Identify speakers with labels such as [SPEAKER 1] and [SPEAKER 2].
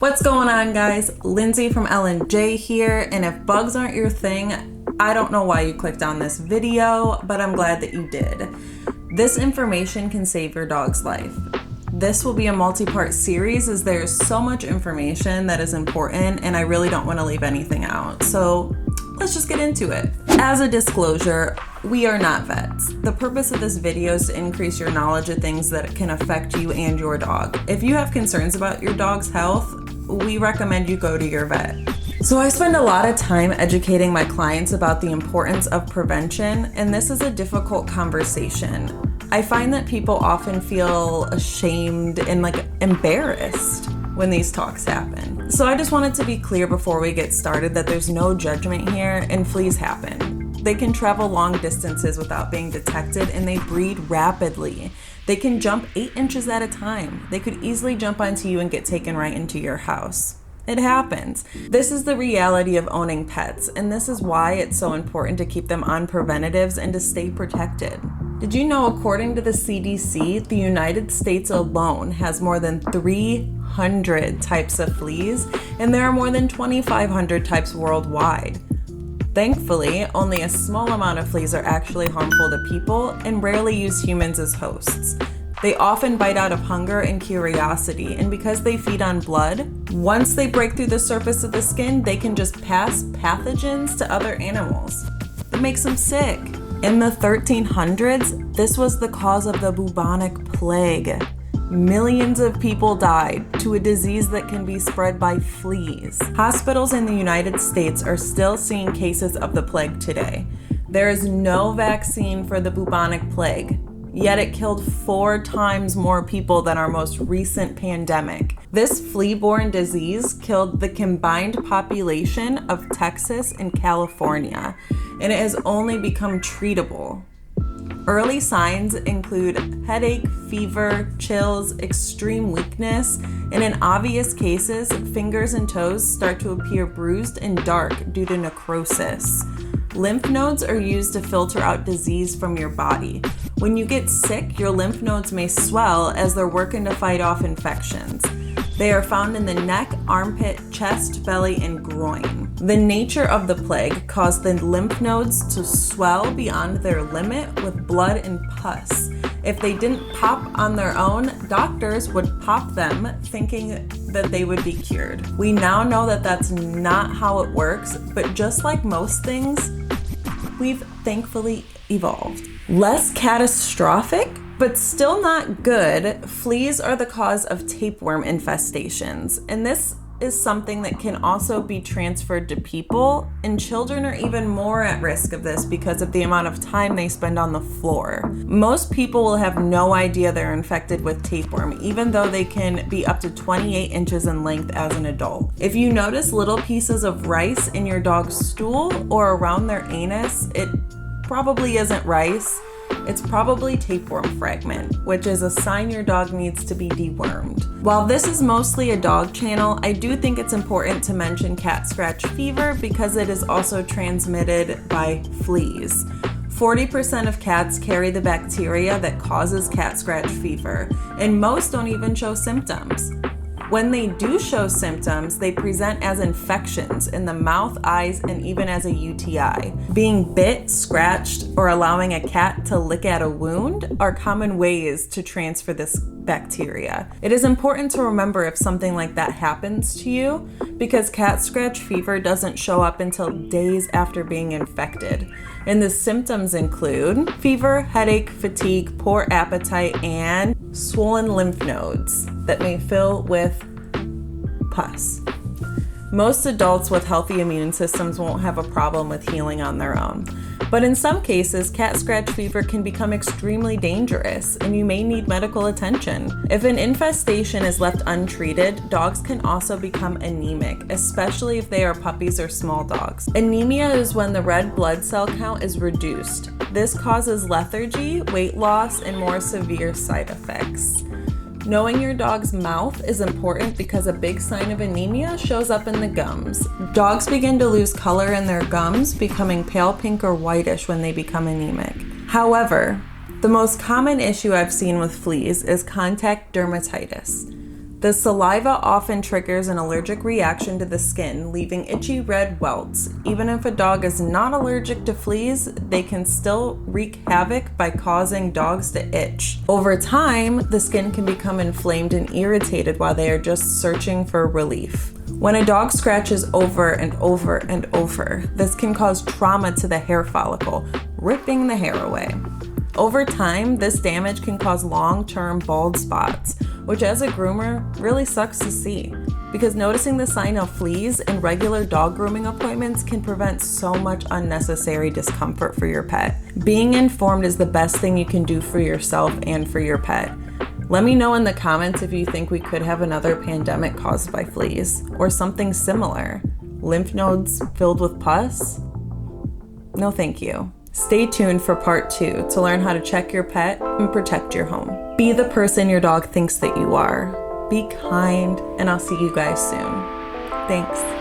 [SPEAKER 1] What's going on, guys? Lindsay from L&J here, and if bugs aren't your thing, I don't know why you clicked on this video, but I'm glad that you did. This information can save your dog's life. This will be a multi-part series as there's so much information that is important and I really don't want to leave anything out. So let's just get into it. As a disclosure, we are not vets. The purpose of this video is to increase your knowledge of things that can affect you and your dog. If you have concerns about your dog's health, we recommend you go to your vet. So I spend a lot of time educating my clients about the importance of prevention, and this is a difficult conversation. I find that people often feel ashamed and embarrassed when these talks happen. So I just wanted to be clear before we get started that there's no judgment here and fleas happen. They can travel long distances without being detected and they breed rapidly. They can jump 8 inches at a time. They could easily jump onto you and get taken right into your house. It happens. This is the reality of owning pets, and this is why it's so important to keep them on preventatives and to stay protected. Did you know, according to the CDC, the United States alone has more than 300 types of fleas, and there are more than 2,500 types worldwide. Thankfully, only a small amount of fleas are actually harmful to people and rarely use humans as hosts. They often bite out of hunger and curiosity, and because they feed on blood, once they break through the surface of the skin, they can just pass pathogens to other animals. It makes them sick. In the 1300s, this was the cause of the bubonic plague. Millions of people died to a disease that can be spread by fleas. Hospitals in the United States are still seeing cases of the plague today. There is no vaccine for the bubonic plague, yet it killed 4 times more people than our most recent pandemic. This flea-borne disease killed the combined population of Texas and California, and it has only become treatable. Early signs include headache, fever, chills, extreme weakness, and in obvious cases, fingers and toes start to appear bruised and dark due to necrosis. Lymph nodes are used to filter out disease from your body. When you get sick, your lymph nodes may swell as they're working to fight off infections. They are found in the neck, armpit, chest, belly, and groin. The nature of the plague caused the lymph nodes to swell beyond their limit with blood and pus. If they didn't pop on their own, doctors would pop them thinking that they would be cured. We now know that that's not how it works, but just like most things, we've thankfully evolved. Less catastrophic, but still not good, fleas are the cause of tapeworm infestations, and this is something that can also be transferred to people, and children are even more at risk of this because of the amount of time they spend on the floor. Most people will have no idea they're infected with tapeworm, even though they can be up to 28 inches in length as an adult. If you notice little pieces of rice in your dog's stool or around their anus, it probably isn't rice. It's probably tapeworm fragment, which is a sign your dog needs to be dewormed. While this is mostly a dog channel, I do think it's important to mention cat scratch fever because it is also transmitted by fleas. 40% of cats carry the bacteria that causes cat scratch fever, and most don't even show symptoms. When they do show symptoms, they present as infections in the mouth, eyes, and even as a UTI. Being bit, scratched, or allowing a cat to lick at a wound are common ways to transfer this bacteria. It is important to remember if something like that happens to you because cat scratch fever doesn't show up until days after being infected. And the symptoms include fever, headache, fatigue, poor appetite, and swollen lymph nodes that may fill with pus. Most adults with healthy immune systems won't have a problem with healing on their own. But in some cases, cat scratch fever can become extremely dangerous and you may need medical attention. If an infestation is left untreated, dogs can also become anemic, especially if they are puppies or small dogs. Anemia is when the red blood cell count is reduced. This causes lethargy, weight loss, and more severe side effects. Knowing your dog's mouth is important because a big sign of anemia shows up in the gums. Dogs begin to lose color in their gums, becoming pale pink or whitish when they become anemic. However, the most common issue I've seen with fleas is contact dermatitis. The saliva often triggers an allergic reaction to the skin, leaving itchy red welts. Even if a dog is not allergic to fleas, they can still wreak havoc by causing dogs to itch. Over time, the skin can become inflamed and irritated while they are just searching for relief. When a dog scratches over and over and over, this can cause trauma to the hair follicle, ripping the hair away. Over time, this damage can cause long-term bald spots, which as a groomer really sucks to see, because noticing the sign of fleas in regular dog grooming appointments can prevent so much unnecessary discomfort for your pet. Being informed is the best thing you can do for yourself and for your pet. Let me know in the comments if you think we could have another pandemic caused by fleas, or something similar. Lymph nodes filled with pus? No thank you. Stay tuned for part 2 to learn how to check your pet and protect your home. Be the person your dog thinks that you are. Be kind, and I'll see you guys soon. Thanks.